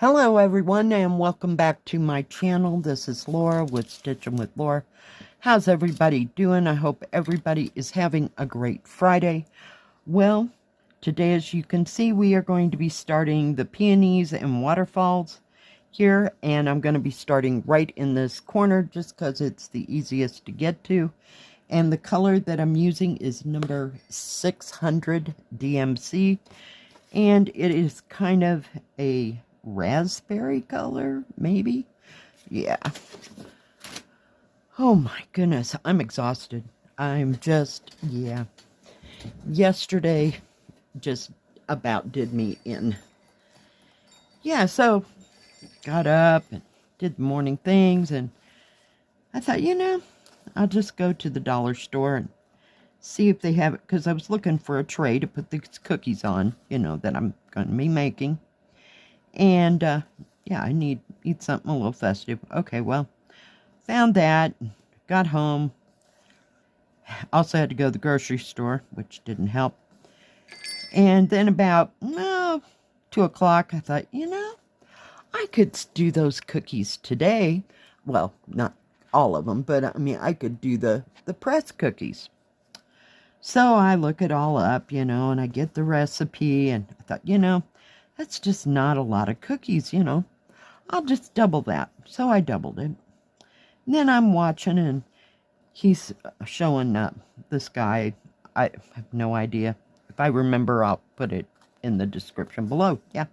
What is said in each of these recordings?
Hello everyone and welcome back to my channel. This is Laura with Stitchin with Laura. How's everybody doing? I hope everybody is having a great Friday. Well, today as you can see we are going to be starting the Peonies and Waterfalls here, and I'm going to be starting right in this corner just because it's the easiest to get to. And the color that I'm using is number 600 DMC, and it is kind of a raspberry color, maybe. Yeah. Oh my goodness, I'm exhausted. I'm just, yeah. Yesterday just about did me in. Yeah, so got up and did the morning things, and I thought, I'll just go to the dollar store and see if they have it, because I was looking for a tray to put these cookies on, that I'm going to be making. And, yeah, I need something a little festive. Okay, well, found that, got home. Also had to go to the grocery store, which didn't help. And then about, 2 o'clock, I thought, I could do those cookies today. Well, not all of them, but, I could do the press cookies. So I look it all up, and I get the recipe, and I thought, that's just not a lot of cookies, I'll just double that. So I doubled it. And then I'm watching, and he's showing this guy. I have no idea. If I remember, I'll put it in the description below. Yeah.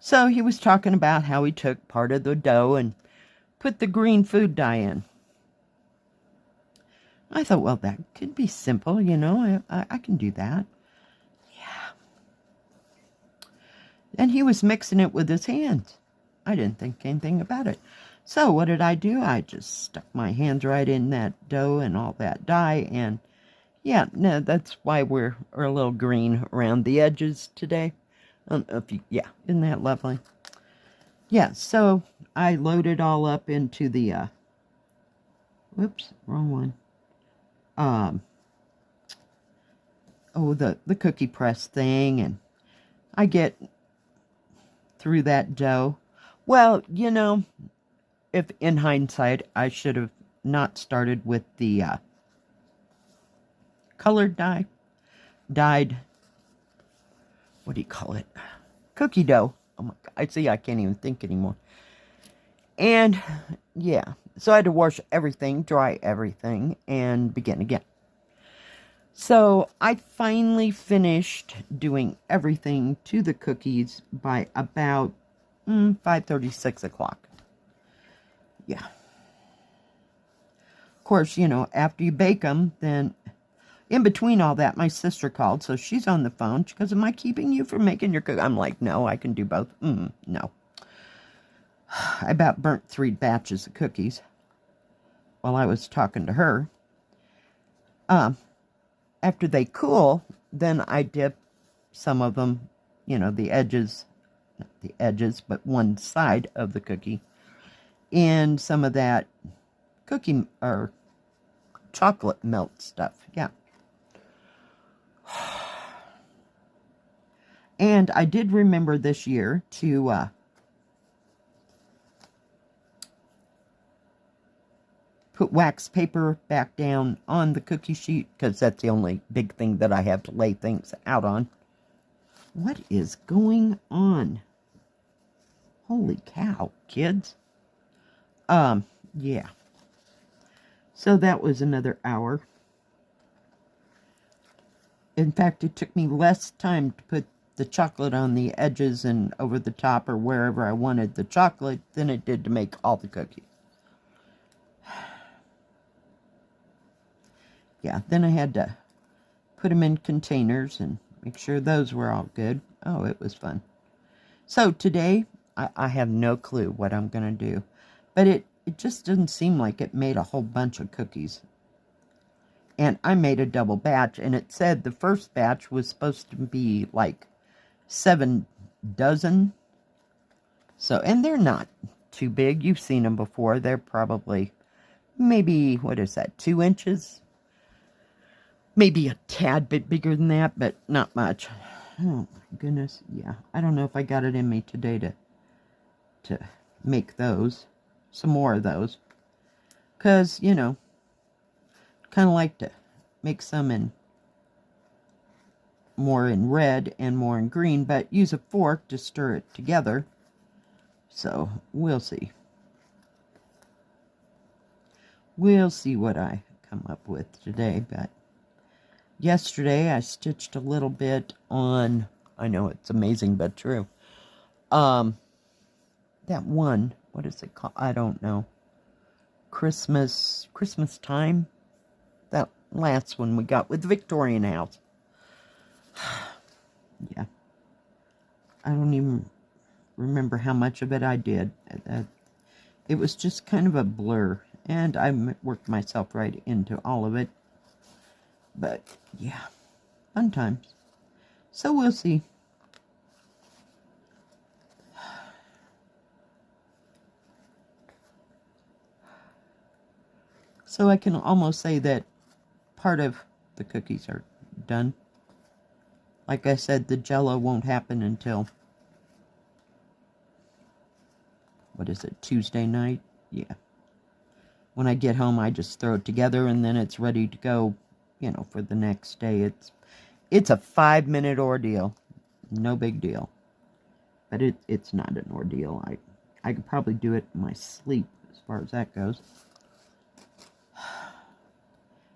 So he was talking about how he took part of the dough and put the green food dye in. I thought, well, that could be simple, I can do that. And he was mixing it with his hands. I didn't think anything about it. So what did I do? I just stuck my hands right in that dough and all that dye. And yeah, no, that's why we're a little green around the edges today. Yeah, isn't that lovely? Yeah, so I loaded all up into the, whoops, wrong one. The cookie press thing, and I get through that dough. Well, if in hindsight, I should have not started with the colored dye. Dyed, what do you call it? Cookie dough. Oh my God, I can't even think anymore. And, yeah, so I had to wash everything, dry everything, and begin again. So I finally finished doing everything to the cookies by about 5:30, 6 o'clock. Yeah. Of course, after you bake them, then in between all that, my sister called, so she's on the phone. She goes, am I keeping you from making your cookies? I'm like, no, I can do both. No. I about burnt 3 batches of cookies while I was talking to her. After they cool, then I dip some of them, the edges, not the edges, but one side of the cookie, in some of that cookie or chocolate melt stuff. Yeah. And I did remember this year to put wax paper back down on the cookie sheet, because that's the only big thing that I have to lay things out on. What is going on? Holy cow, kids. Yeah. So that was another hour. In fact, it took me less time to put the chocolate on the edges and over the top or wherever I wanted the chocolate than it did to make all the cookies. Yeah, then I had to put them in containers and make sure those were all good. Oh, it was fun. So today, I have no clue what I'm going to do. But it just didn't seem like it made a whole bunch of cookies. And I made a double batch, and it said the first batch was supposed to be like 7 dozen. So, and they're not too big. You've seen them before. They're probably maybe, what is that, 2 inches? Maybe a tad bit bigger than that, but not much. Oh, my goodness. Yeah, I don't know if I got it in me today to to make those, some more of those. Because, you know, kind of like to make some in more in red and more in green, but use a fork to stir it together. So, we'll see. We'll see what I come up with today, but yesterday I stitched a little bit on, I know it's amazing but true, that one, what is it called? I don't know. Christmas time? That last one we got with the Victorian house. Yeah. I don't even remember how much of it I did. It was just kind of a blur. And I worked myself right into all of it. But, yeah. Fun times. So we'll see. So I can almost say that part of the cookies are done. Like I said, the Jell-O won't happen until, what is it, Tuesday night? Yeah. When I get home, I just throw it together and then it's ready to go, you know, for the next day. It's a 5-minute ordeal. No big deal. But it's not an ordeal. I could probably do it in my sleep as far as that goes.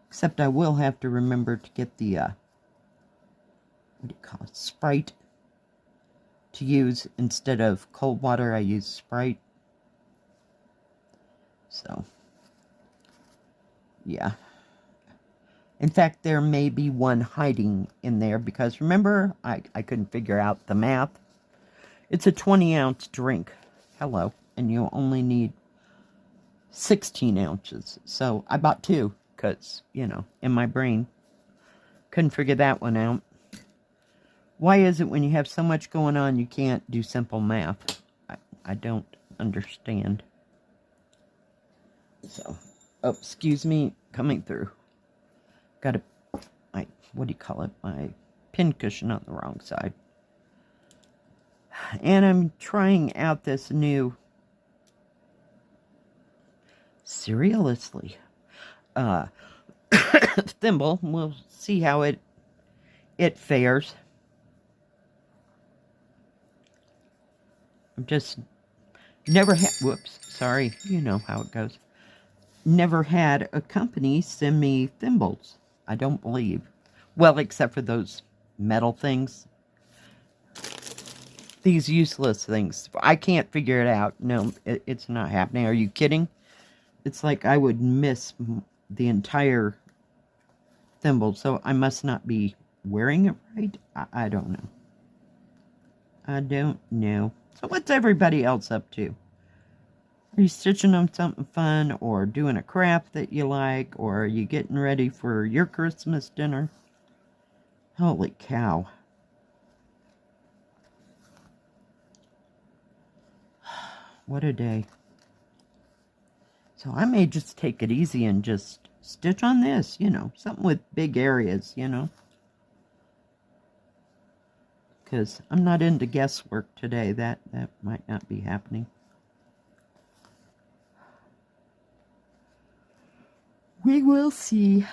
Except I will have to remember to get the, what do you call it, Sprite to use. Instead of cold water, I use Sprite. So, yeah. In fact, there may be one hiding in there because, remember, I couldn't figure out the math. It's a 20-ounce drink. Hello. And you only need 16 ounces. So, I bought 2. Because, you know, in my brain, couldn't figure that one out. Why is it when you have so much going on, you can't do simple math? I don't understand. So, oh, excuse me, coming through. Got what do you call it? My pin cushion on the wrong side. And I'm trying out this new, seriously, thimble. We'll see how it fares. I've just never had, whoops, sorry, you know how it goes. Never had a company send me thimbles, I don't believe. Well, except for those metal things. These useless things. I can't figure it out. No, it's not happening. Are you kidding? It's like I would miss the entire thimble, so I must not be wearing it right. I don't know. I don't know. So what's everybody else up to? Are you stitching on something fun, or doing a craft that you like, or are you getting ready for your Christmas dinner? Holy cow. What a day. So I may just take it easy and just stitch on this, you know, something with big areas, you know. Because I'm not into guesswork today. That might not be happening. We will see.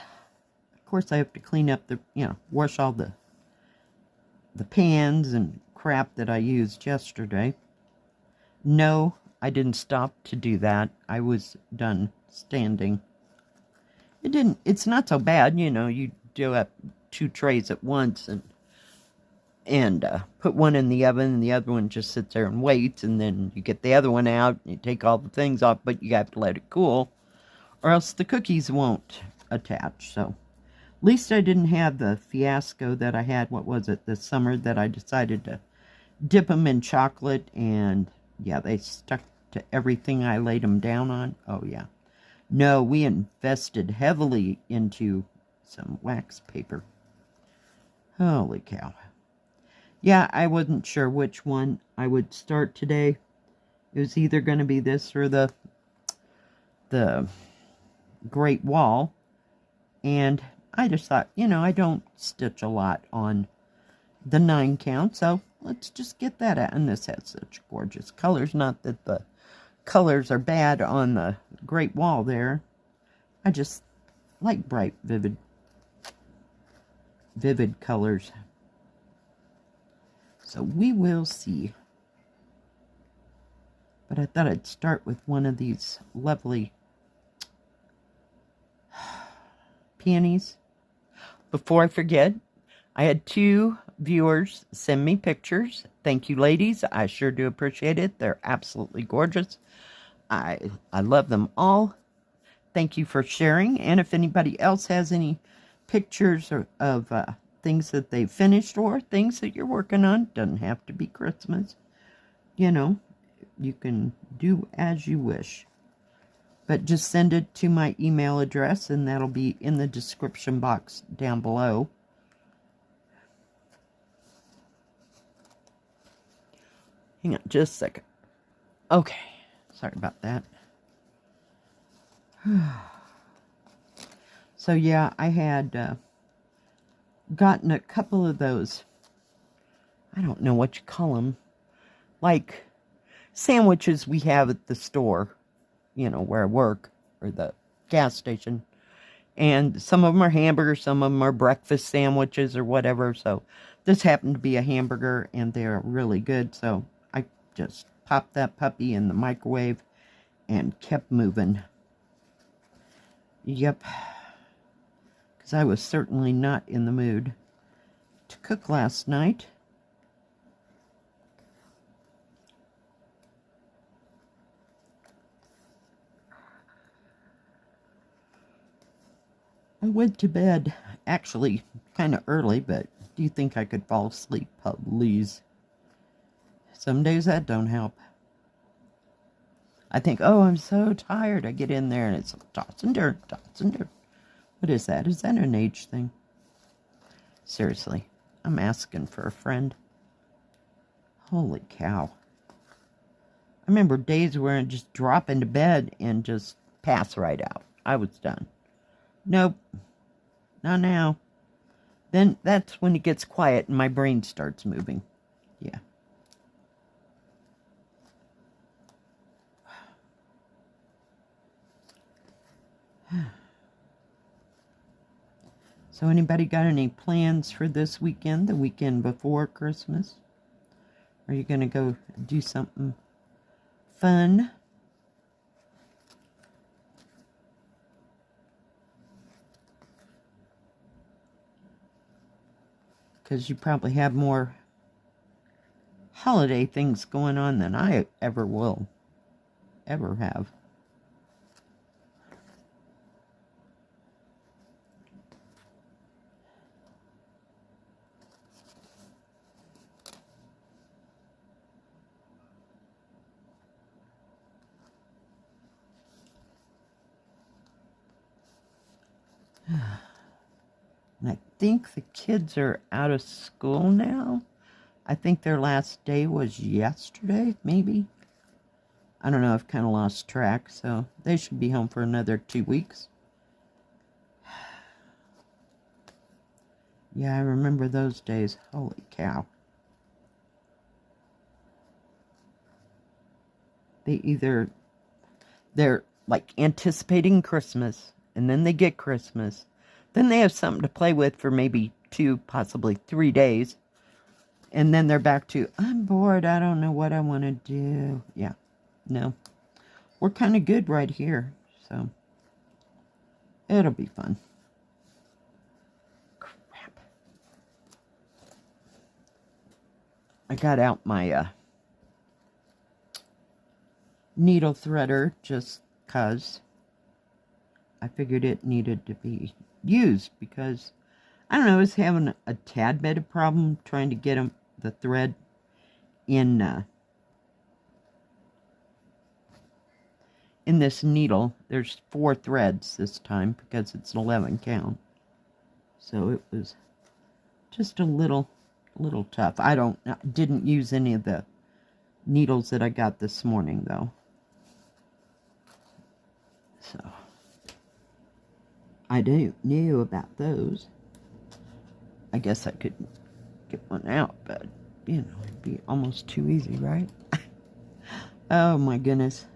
Of course, I have to clean up the, you know, wash all the pans and crap that I used yesterday. No, I didn't stop to do that. I was done standing. It's not so bad, you know, you do up 2 trays at once and put one in the oven, and the other one just sits there and waits, and then you get the other one out, and you take all the things off, but you have to let it cool, or else the cookies won't attach. So, at least I didn't have the fiasco that I had, what was it, this summer, that I decided to dip them in chocolate, and yeah, they stuck to everything I laid them down on. Oh, yeah. No, we invested heavily into some wax paper. Holy cow. Yeah, I wasn't sure which one I would start today. It was either going to be this or the Great Wall. And I just thought, you know, I don't stitch a lot on the 9 count, so let's just get that out. And this has such gorgeous colors. Not that the colors are bad on the Great Wall there. I just like bright, vivid colors. So we will see. But I thought I'd start with one of these lovely peonies. Before I forget, I had 2 viewers send me pictures. Thank you, ladies. I sure do appreciate it. They're absolutely gorgeous. I love them all. Thank you for sharing. And if anybody else has any pictures of things that they've finished or things that you're working on, doesn't have to be Christmas. You know, you can do as you wish. But just send it to my email address, and that'll be in the description box down below. Hang on just a second. Okay, sorry about that. So yeah, I had gotten a couple of those, I don't know what you call them, like sandwiches we have at the store, you know, where I work, or the gas station. And some of them are hamburgers, some of them are breakfast sandwiches or whatever. So this happened to be a hamburger, and they're really good. So I just popped that puppy in the microwave and kept moving. Yep. Because I was certainly not in the mood to cook last night. I went to bed, actually, kind of early, but do you think I could fall asleep? Please. Some days that don't help. I think, oh, I'm so tired. I get in there and it's toss and dirt, toss and dirt. What is that? Is that an age thing? Seriously, I'm asking for a friend. Holy cow. I remember days where I'd just drop into bed and just pass right out. I was done. Nope, not now. Then that's when it gets quiet and my brain starts moving. Yeah. So anybody got any plans for this weekend, the weekend before Christmas? Are you going to go do something fun? Because you probably have more holiday things going on than I ever have. And I think the kids are out of school now. I think their last day was yesterday, maybe. I don't know, I've kind of lost track, so they should be home for another 2 weeks. Yeah, I remember those days. Holy cow. They're like anticipating Christmas, and then they get Christmas. Then they have something to play with for maybe 2, possibly 3 days. And then they're back to, I'm bored, I don't know what I want to do. Yeah, no. We're kind of good right here, so it'll be fun. Crap. I got out my needle threader just because I figured it needed to be used, because I don't know, I was having a tad bit of problem trying to get the thread in this needle. There's 4 threads this time because it's an 11 count, so it was just a little tough. I didn't use any of the needles that I got this morning though, so I knew about those. I guess I could get one out, but you know, it'd be almost too easy, right? Oh my goodness.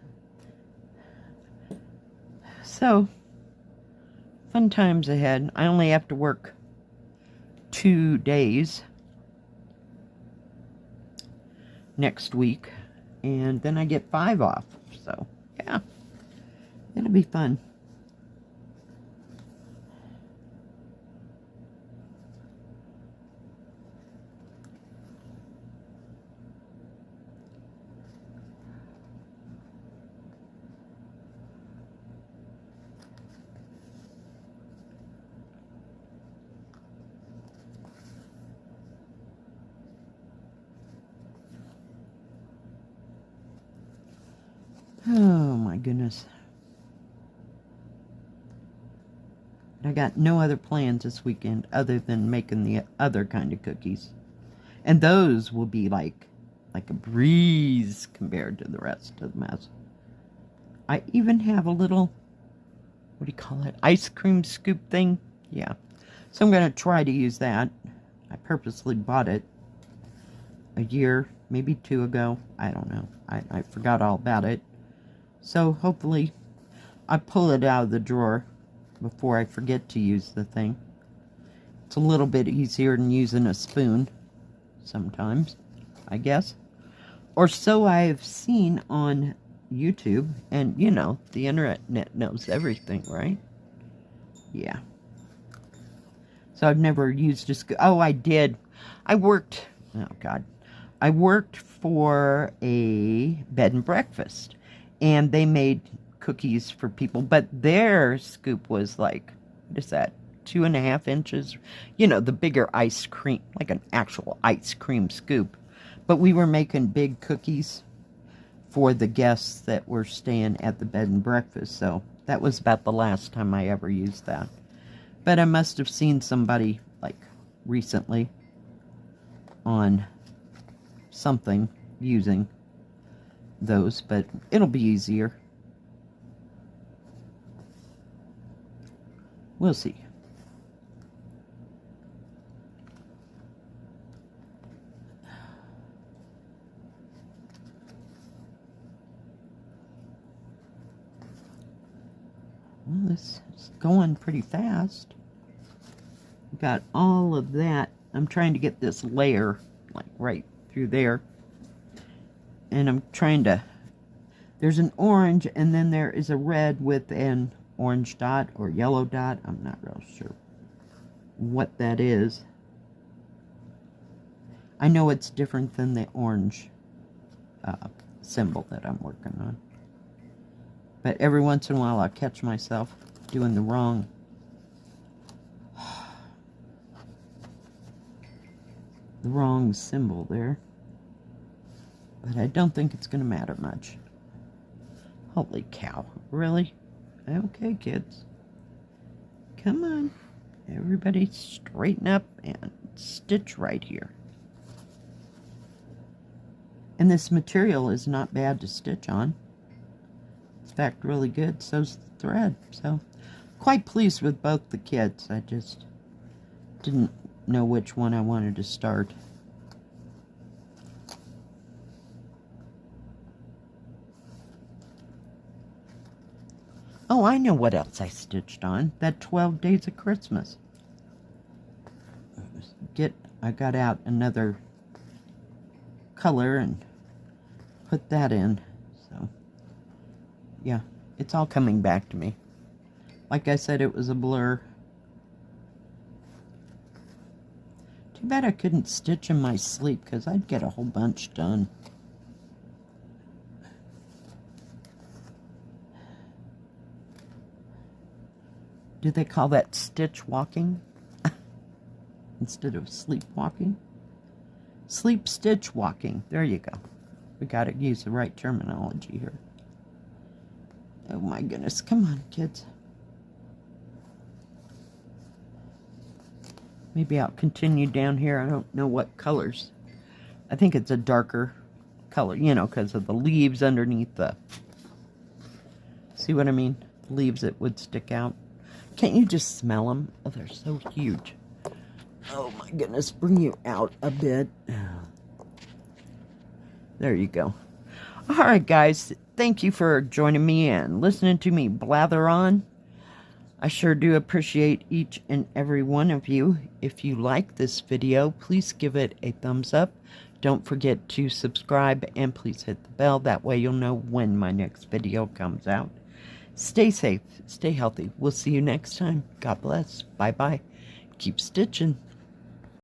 So, fun times ahead. I only have to work 2 days next week, and then I get 5 off. So, yeah, it'll be fun. Oh my goodness. I got no other plans this weekend other than making the other kind of cookies. And those will be like a breeze compared to the rest of the mess. I even have a little, what do you call it, ice cream scoop thing? Yeah. So I'm going to try to use that. I purposely bought it a year, maybe 2 ago. I don't know. I forgot all about it. So hopefully I pull it out of the drawer before I forget to use the thing. It's a little bit easier than using a spoon sometimes, I guess. Or so I've seen on YouTube. And, you know, the internet knows everything, right? Yeah. So I've never used a scoop. Oh, I did. I worked for a bed and breakfast. And they made cookies for people, but their scoop was like, what is that, 2.5 inches? You know, the bigger ice cream, like an actual ice cream scoop. But we were making big cookies for the guests that were staying at the bed and breakfast, so that was about the last time I ever used that. But I must have seen somebody, like, recently on something using those, but it'll be easier. We'll see. Well, this is going pretty fast. Got all of that. I'm trying to get this layer like right through there. And I'm trying to, there's an orange and then there is a red with an orange dot or yellow dot. I'm not real sure what that is. I know it's different than the orange symbol that I'm working on. But every once in a while I'll catch myself doing the wrong symbol there. But I don't think it's going to matter much. Holy cow. Really? Okay, kids. Come on. Everybody straighten up and stitch right here. And this material is not bad to stitch on. In fact, really good. So's the thread. So, quite pleased with both the kits. I just didn't know which one I wanted to start. Oh, I know what else I stitched on. That 12 Days of Christmas. I got out another color and put that in. So, yeah, it's all coming back to me. Like I said, it was a blur. Too bad I couldn't stitch in my sleep, because I'd get a whole bunch done. Do they call that stitch walking? Instead of sleepwalking? Sleep stitch walking. There you go. We gotta use the right terminology here. Oh my goodness. Come on, kids. Maybe I'll continue down here. I don't know what colors. I think it's a darker color, you know, because of the leaves underneath the... See what I mean? Leaves that would stick out. Can't you just smell them? Oh, they're so huge. Oh my goodness, bring you out a bit. There you go. All right, guys. Thank you for joining me and listening to me blather on. I sure do appreciate each and every one of you. If you like this video, please give it a thumbs up. Don't forget to subscribe and please hit the bell. That way you'll know when my next video comes out. Stay safe. Stay healthy. We'll see you next time. God bless. Bye-bye. Keep stitching.